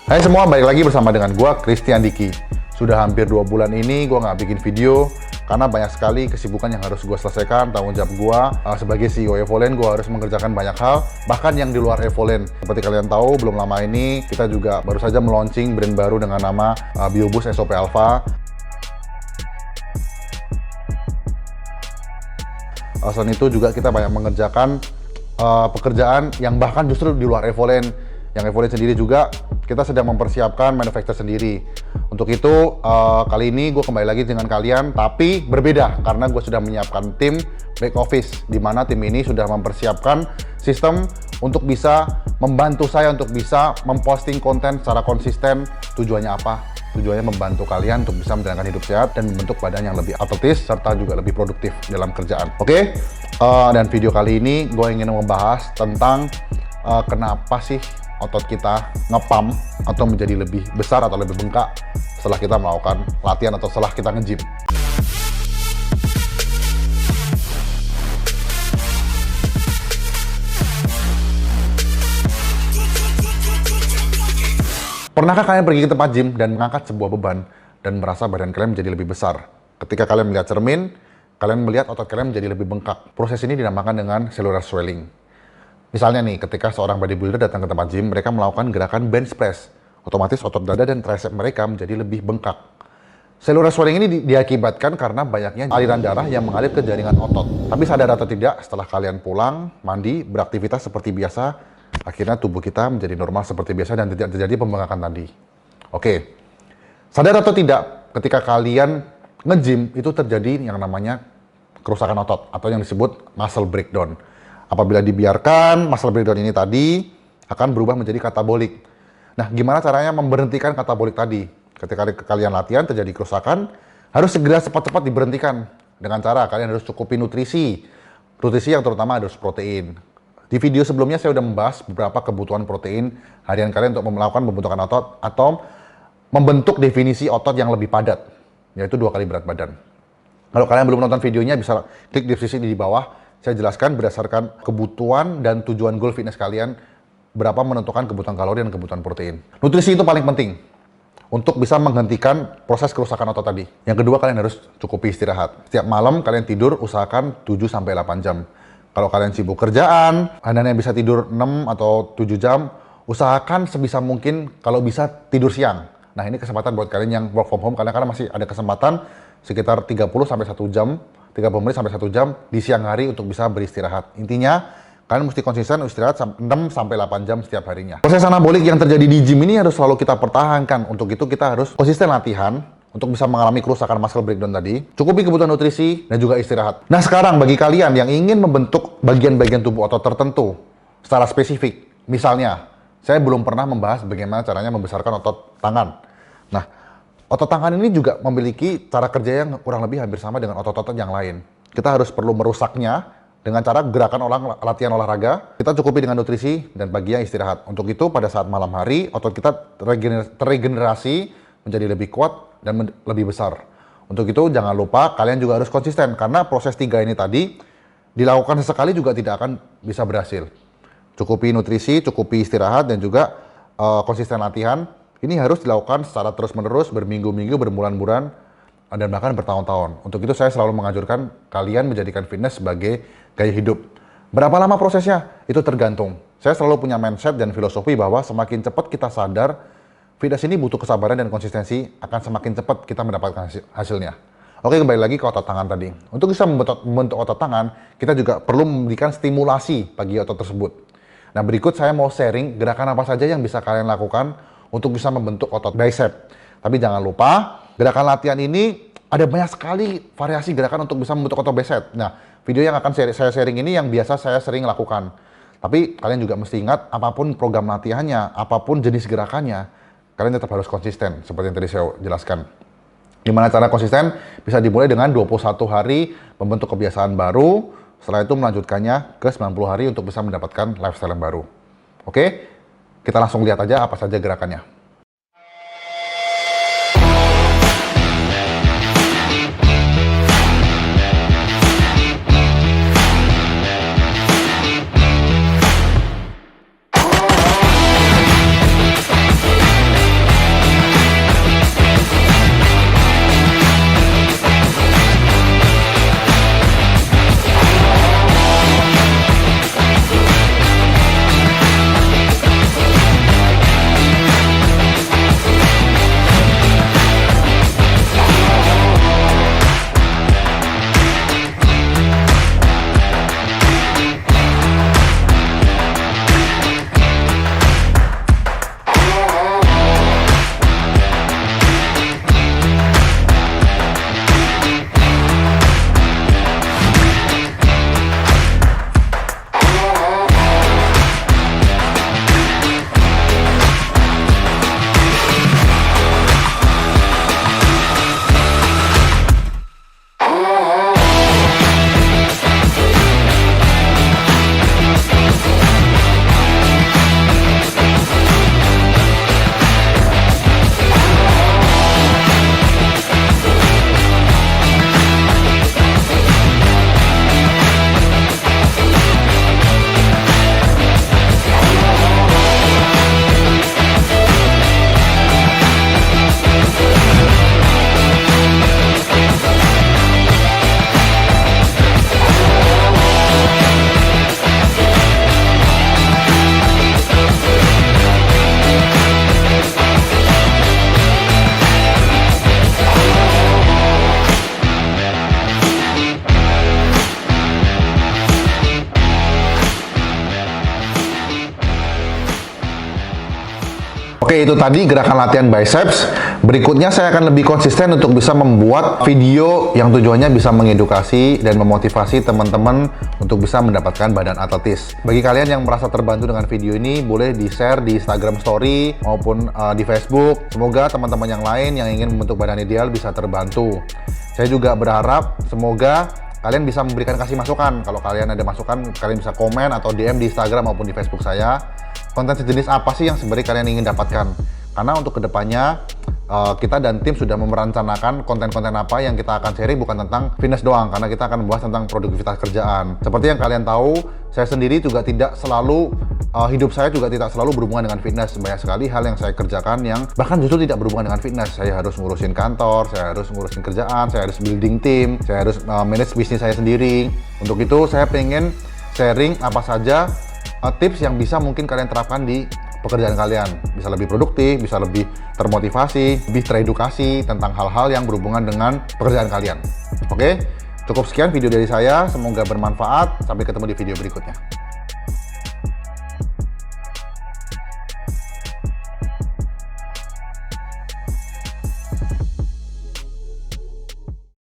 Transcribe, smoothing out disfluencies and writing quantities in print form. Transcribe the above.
Hai semua, balik lagi bersama dengan gua Christian Diki. Sudah hampir 2 bulan ini gua nggak bikin video karena banyak sekali kesibukan yang harus gua selesaikan. Tanggung jawab gua sebagai CEO Evolent, gua harus mengerjakan banyak hal, bahkan yang di luar Evolent. Seperti kalian tahu, belum lama ini kita juga baru saja meluncing brand baru dengan nama Biobus SOP Alpha. Selain itu juga kita banyak mengerjakan pekerjaan yang bahkan justru di luar Evolent. Yang Evolent sendiri juga kita sedang mempersiapkan manufacture sendiri. Untuk itu kali ini gue kembali lagi dengan kalian, tapi berbeda karena gue sudah menyiapkan tim back office, di mana tim ini sudah mempersiapkan sistem untuk bisa membantu saya untuk bisa memposting konten secara konsisten. Tujuannya apa? Tujuannya membantu kalian untuk bisa menjalankan hidup sehat dan membentuk badan yang lebih atletis serta juga lebih produktif dalam kerjaan. Oke? Dan video kali ini gue ingin membahas tentang kenapa sih otot kita ngepump atau menjadi lebih besar atau lebih bengkak setelah kita melakukan latihan atau setelah kita nge-gym. Pernahkah kalian pergi ke tempat gym dan mengangkat sebuah beban dan merasa badan kalian menjadi lebih besar? Ketika kalian melihat cermin, kalian melihat otot kalian menjadi lebih bengkak. Proses ini dinamakan dengan cellular swelling. Misalnya nih, ketika seorang bodybuilder datang ke tempat gym, mereka melakukan gerakan bench press. Otomatis otot dada dan tricep mereka menjadi lebih bengkak. Cellular swelling ini diakibatkan karena banyaknya aliran darah yang mengalir ke jaringan otot. Tapi sadar atau tidak, setelah kalian pulang, mandi, beraktivitas seperti biasa, akhirnya tubuh kita menjadi normal seperti biasa dan tidak terjadi pembengkakan tadi. Oke, sadar atau tidak, ketika kalian nge-gym itu terjadi yang namanya kerusakan otot atau yang disebut muscle breakdown. Apabila dibiarkan, muscle breakdown ini tadi akan berubah menjadi katabolik. Nah, gimana caranya memberhentikan katabolik tadi? Ketika kalian latihan terjadi kerusakan, harus segera cepat-cepat diberhentikan. Dengan cara kalian harus cukupi nutrisi. Nutrisi yang terutama harus protein. Di video sebelumnya saya sudah membahas beberapa kebutuhan protein harian kalian untuk melakukan pembentukan otot atau membentuk definisi otot yang lebih padat, yaitu 2 kali berat badan. Kalau kalian belum nonton videonya, bisa klik deskripsi di bawah. Saya jelaskan berdasarkan kebutuhan dan tujuan goal fitness kalian, berapa menentukan kebutuhan kalori dan kebutuhan protein. Nutrisi itu paling penting untuk bisa menghentikan proses kerusakan otot tadi. Yang kedua, kalian harus cukupi istirahat. Setiap malam kalian tidur usahakan 7-8 jam. Kalau kalian sibuk kerjaan, hanya bisa tidur 6 atau 7 jam, usahakan sebisa mungkin kalau bisa tidur siang. Nah, ini kesempatan buat kalian yang work from home, karena masih ada kesempatan sekitar 30 sampai 1 jam, 30 menit sampai 1 jam di siang hari untuk bisa beristirahat. Intinya, kalian mesti konsisten istirahat 6 sampai 8 jam setiap harinya. Proses anabolik yang terjadi di gym ini harus selalu kita pertahankan. Untuk itu kita harus konsisten latihan untuk bisa mengalami kerusakan muscle breakdown tadi, cukupi kebutuhan nutrisi dan juga istirahat. Nah, sekarang bagi kalian yang ingin membentuk bagian-bagian tubuh otot tertentu secara spesifik, misalnya saya belum pernah membahas bagaimana caranya membesarkan otot tangan. Nah, otot tangan ini juga memiliki cara kerja yang kurang lebih hampir sama dengan otot-otot yang lain. Kita harus perlu merusaknya dengan cara gerakan latihan olahraga. Kita cukupi dengan nutrisi dan bagian istirahat. Untuk itu pada saat malam hari otot kita terregenerasi menjadi lebih kuat dan lebih besar. Untuk itu jangan lupa kalian juga harus konsisten, karena proses 3 ini tadi dilakukan sesekali juga tidak akan bisa berhasil. Cukupi nutrisi, cukupi istirahat dan juga konsisten latihan. Ini harus dilakukan secara terus-menerus, berminggu-minggu, berbulan-bulan, dan bahkan bertahun-tahun. Untuk itu saya selalu menganjurkan kalian menjadikan fitness sebagai gaya hidup. Berapa lama prosesnya? Itu tergantung. Saya selalu punya mindset dan filosofi bahwa semakin cepat kita sadar, fitness ini butuh kesabaran dan konsistensi, akan semakin cepat kita mendapatkan hasilnya. Oke, kembali lagi ke otot tangan tadi. Untuk bisa membentuk otot tangan, kita juga perlu memberikan stimulasi bagi otot tersebut. Nah, berikut saya mau sharing gerakan apa saja yang bisa kalian lakukan untuk bisa membentuk otot bicep. Tapi jangan lupa, gerakan latihan ini ada banyak sekali variasi gerakan untuk bisa membentuk otot bicep. Nah, video yang akan saya sharing ini yang biasa saya sering lakukan. Tapi kalian juga mesti ingat, apapun program latihannya, apapun jenis gerakannya, kalian tetap harus konsisten, seperti yang tadi saya jelaskan. Gimana cara konsisten? Bisa dimulai dengan 21 hari membentuk kebiasaan baru, setelah itu melanjutkannya ke 90 hari untuk bisa mendapatkan lifestyle yang baru. Oke? Kita langsung lihat aja apa saja gerakannya. Oke, itu tadi gerakan latihan biceps. Berikutnya saya akan lebih konsisten untuk bisa membuat video yang tujuannya bisa mengedukasi dan memotivasi teman-teman untuk bisa mendapatkan badan atletis. Bagi kalian yang merasa terbantu dengan video ini, boleh di-share di Instagram Story maupun di Facebook. Semoga teman-teman yang lain yang ingin membentuk badan ideal bisa terbantu. Saya juga berharap semoga kalian bisa kasih masukan. Kalau kalian ada masukan, kalian bisa komen atau DM di Instagram maupun di Facebook saya. Konten sejenis apa sih yang sebenarnya kalian ingin dapatkan? Karena untuk kedepannya kita dan tim sudah merencanakan konten-konten apa yang kita akan sharing, bukan tentang fitness doang, karena kita akan membahas tentang produktivitas kerjaan. Seperti yang kalian tahu, saya sendiri juga tidak selalu hidup saya juga tidak selalu berhubungan dengan fitness. Banyak sekali hal yang saya kerjakan yang bahkan justru tidak berhubungan dengan fitness. Saya harus ngurusin kantor, saya harus ngurusin kerjaan, saya harus building tim, saya harus manage bisnis saya sendiri. Untuk itu saya pengen sharing apa saja tips yang bisa mungkin kalian terapkan di pekerjaan kalian. Bisa lebih produktif, bisa lebih termotivasi, lebih teredukasi tentang hal-hal yang berhubungan dengan pekerjaan kalian. Oke, cukup sekian video dari saya. Semoga bermanfaat. Sampai ketemu di video berikutnya.